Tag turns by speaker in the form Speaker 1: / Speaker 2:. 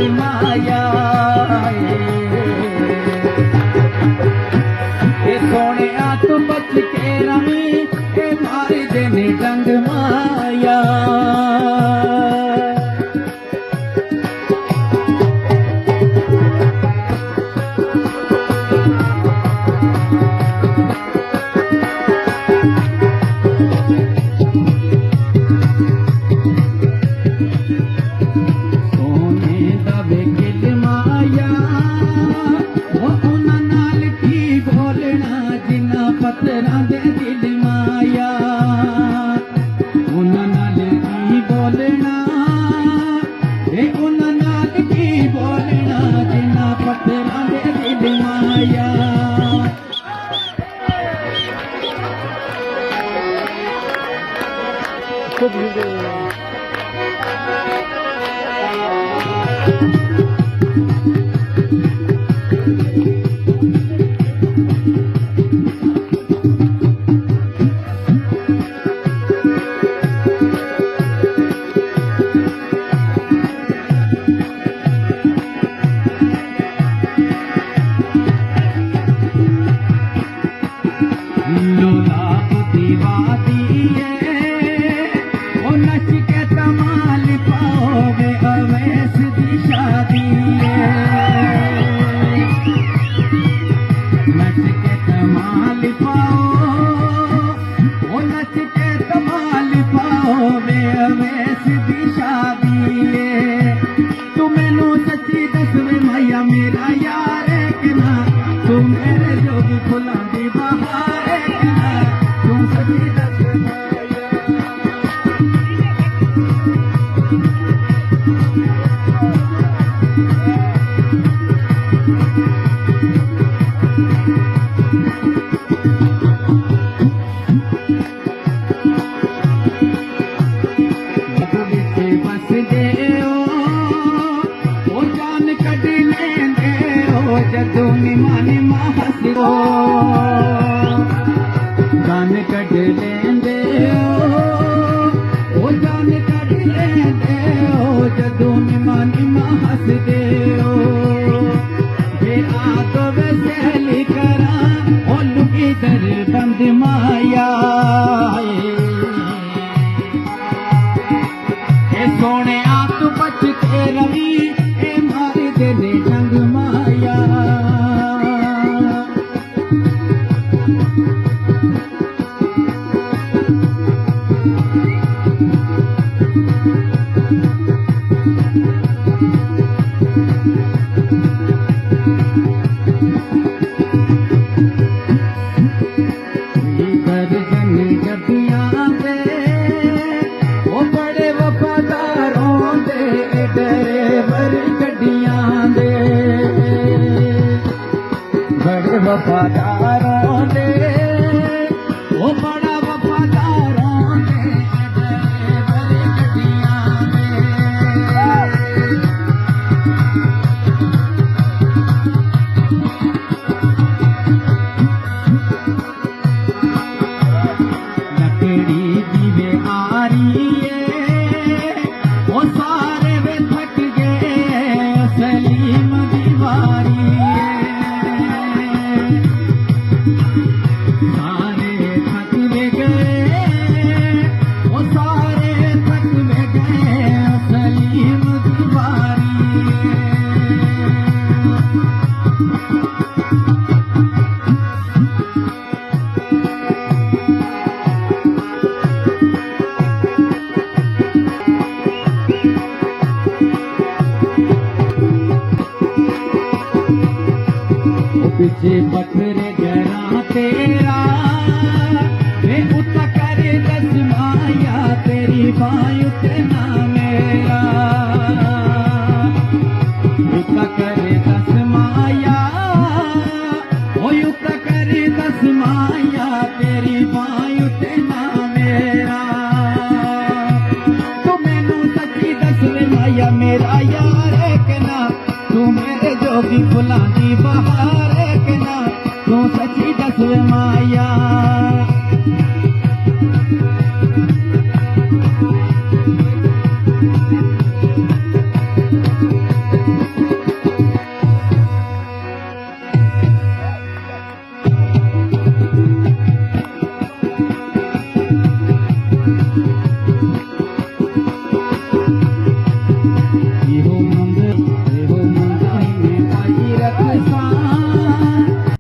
Speaker 1: दिल माया ए सोने तू बच के रमी ए मार देने डंग माया जान कट लेंदे ओ जान कट लेंदे ओ जदों निमानी हस दे ओ तो वैसे करा ओ लुकी दर बंद माया ए सोने तू बच के रवि ए मार देने जंग माया वफादारों दे वो बड़ा वफादारों दे बड़ी गड्डियां दे लकड़ी दीवे आ रही है वो सारे वे थक गए सलीम दीवारी पीछे पत्थर गरा तेरा वे उता करे दस माया तेरी बाई उतना मेरा उता करे दस माया ओ उता करे दस माया तेरी बाई उतना मेरा तू मैनू सच्ची दस माया मेरा यार है कि ना तू मेरे जोगी फुलां दी बहार तू सच्ची दस माया